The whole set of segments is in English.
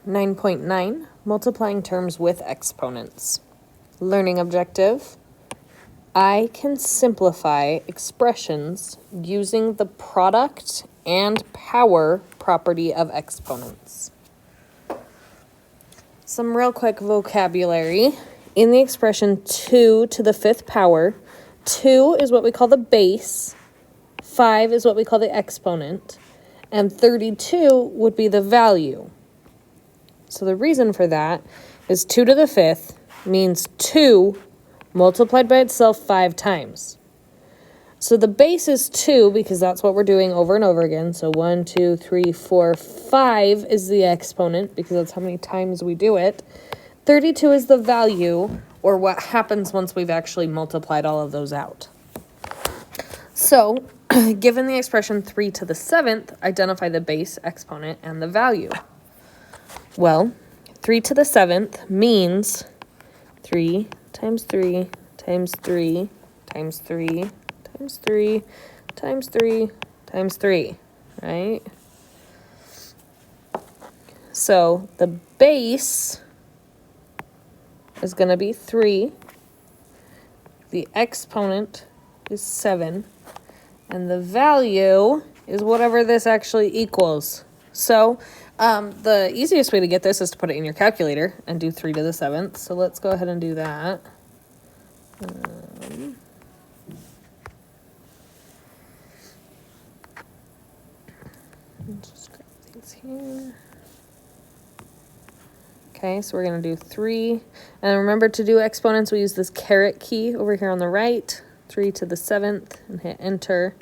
9.9, multiplying terms with exponents. Learning objective. I can simplify expressions using the product and power property of exponents. Some real quick vocabulary. In the expression 2 to the 5th power, 2 is what we call the base, 5 is what we call the exponent, and 32 would be the value. So the reason for that is 2 to the 5th means 2 multiplied by itself 5 times. So the base is 2 because that's what we're doing over and over again. So 1, 2, 3, 4, 5 is the exponent because that's how many times we do it. 32 is the value, or what happens once we've actually multiplied all of those out. So given the expression 3 to the 7th, identify the base, exponent, and the value. Well, 3 to the 7th means 3 times 3 times 3 times 3 times 3 times 3 times 3, right? So the base is going to be 3, the exponent is 7, and the value is whatever this actually equals. So the easiest way to get this is to put it in your calculator and do 3 to the 7th. So let's go ahead and do that. Just grab these here. Okay, so we're going to do 3. And remember, to do exponents, we use this caret key over here on the right. 3 to the 7th, and hit enter.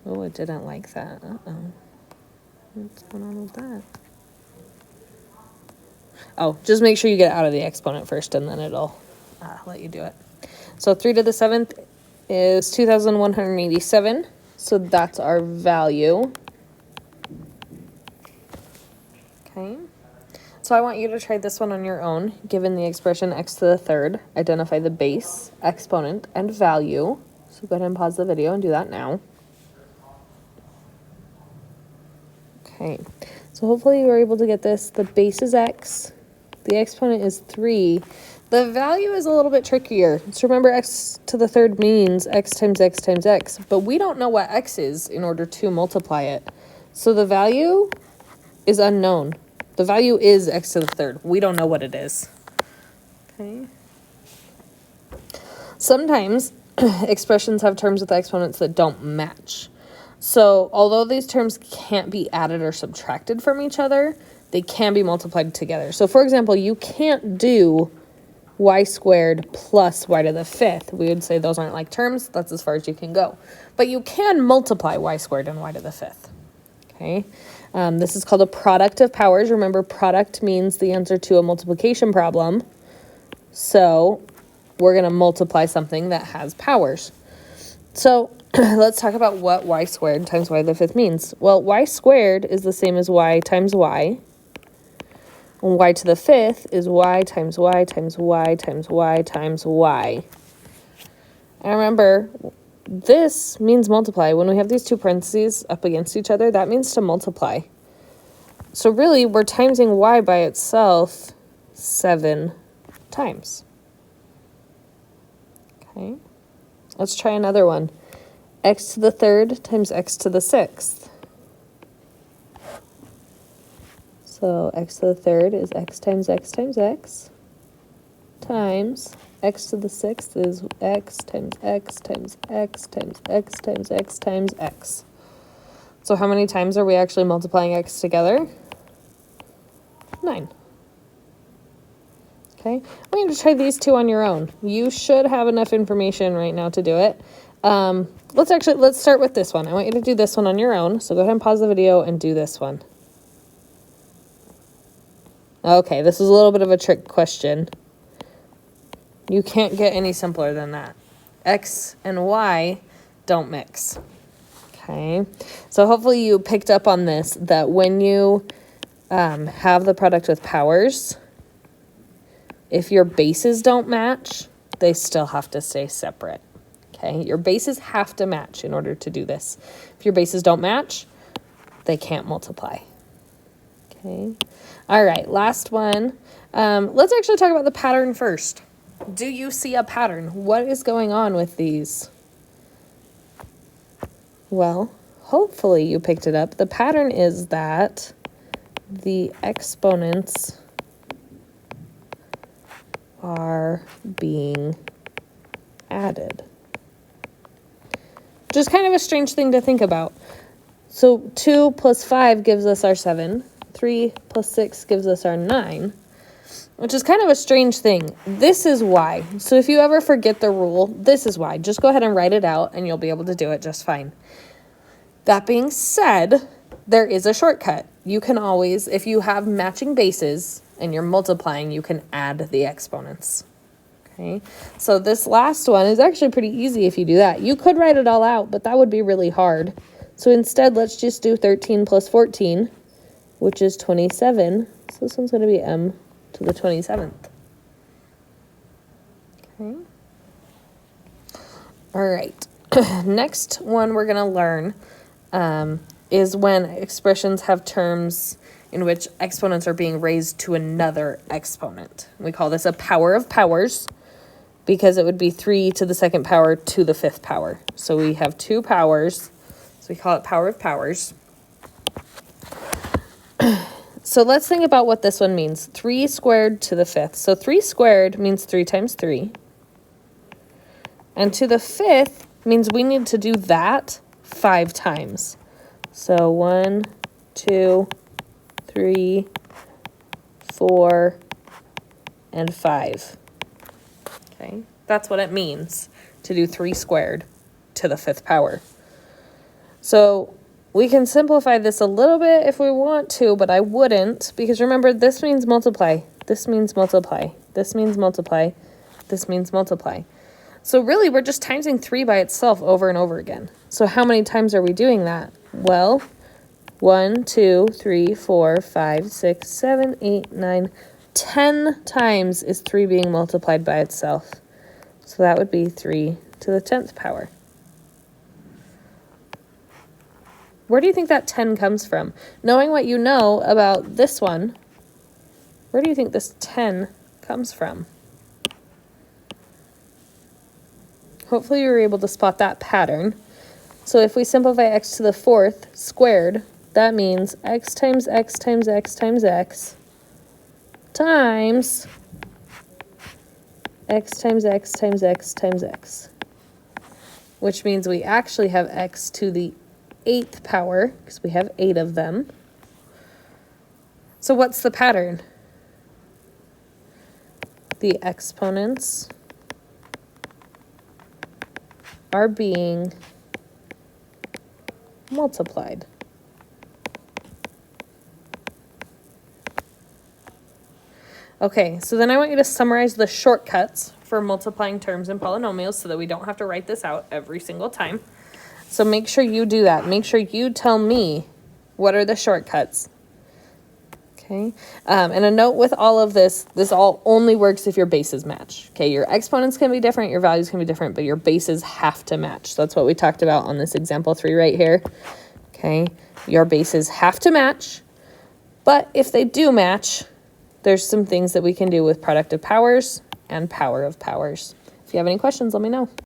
Oh, it didn't like that. Uh-oh. What's going on with that? Oh, just make sure you get out of the exponent first, and then it'll let you do it. So 3 to the 7th is 2,187. So that's our value. Okay. So I want you to try this one on your own. Given the expression x to the 3rd, identify the base, exponent, and value. So go ahead and pause the video and do that now. Okay, so hopefully you were able to get this. The base is x, the exponent is 3. The value is a little bit trickier. So remember, x to the 3rd means x times x times x, but we don't know what x is in order to multiply it. So the value is unknown. The value is x to the 3rd. We don't know what it is. Okay. Sometimes expressions have terms with exponents that don't match. So although these terms can't be added or subtracted from each other, they can be multiplied together. So for example, you can't do y squared plus y to the 5th. We would say those aren't like terms. That's as far as you can go. But you can multiply y squared and y to the 5th. Okay. This is called a product of powers. Remember, product means the answer to a multiplication problem. So we're going to multiply something that has powers. So let's talk about what y squared times y to the 5th means. Well, y squared is the same as y times y. And y to the 5th is y times y times y times y times y. And remember, this means multiply. When we have these two parentheses up against each other, that means to multiply. So really, we're timesing y by itself 7 times. Okay. Let's try another one. X to the 3rd times x to the 6th. So x to the 3rd is x times x times x times x to the 6th is x times x times x times x times x times x. So how many times are we actually multiplying x together? 9. Okay, I'm going to try these two on your own. You should have enough information right now to do it. Let's start with this one. I want you to do this one on your own. So go ahead and pause the video and do this one. Okay, this is a little bit of a trick question. You can't get any simpler than that. X and y don't mix. Okay, so hopefully you picked up on this, that when you have the product with powers, if your bases don't match, they still have to stay separate. Okay, your bases have to match in order to do this. If your bases don't match, they can't multiply. Okay. All right, last one. Let's actually talk about the pattern first. Do you see a pattern? What is going on with these? Well, hopefully you picked it up. The pattern is that the exponents are being added. Which is kind of a strange thing to think about. So 2 plus 5 gives us our 7. 3 plus 6 gives us our 9. Which is kind of a strange thing. This is why. So if you ever forget the rule, this is why. Just go ahead and write it out and you'll be able to do it just fine. That being said, there is a shortcut. You can always, if you have matching bases and you're multiplying, you can add the exponents. Okay, so this last one is actually pretty easy if you do that. You could write it all out, but that would be really hard. So instead, let's just do 13 plus 14, which is 27. So this one's going to be m to the 27th. Okay. All right. Next one we're going to learn is when expressions have terms in which exponents are being raised to another exponent. We call this a power of powers because it would be 3 to the second power to the fifth power. So we have two powers, so we call it power of powers. So let's think about what this one means. 3 squared to the fifth. So 3 squared means 3 times 3. And to the fifth means we need to do that 5 times. So 1, 2, 3, 4, and 5. Okay, that's what it means to do 3 squared to the fifth power. So we can simplify this a little bit if we want to, but I wouldn't, because remember, this means multiply, this means multiply, this means multiply, this means multiply. So really, we're just timesing 3 by itself over and over again. So how many times are we doing that? Well, 1, 2, 3, 4, 5, 6, 7, 8, 9, 10 times is 3 being multiplied by itself. So that would be 3 to the 10th power. Where do you think that 10 comes from? Knowing what you know about this one, where do you think this 10 comes from? Hopefully you were able to spot that pattern. So if we simplify x to the fourth squared, that means x times x times x times x times x times x times x times x, which means we actually have x to the 8th power because we have 8 of them. So what's the pattern? The exponents are being multiplied. Okay, so then I want you to summarize the shortcuts for multiplying terms in polynomials so that we don't have to write this out every single time. So make sure you do that. Make sure you tell me what are the shortcuts. Okay, and a note with all of this, this all only works if your bases match. Okay, your exponents can be different, your values can be different, but your bases have to match. So that's what we talked about on this example 3 right here. Okay, your bases have to match, but if they do match, there's some things that we can do with product of powers and power of powers. If you have any questions, let me know.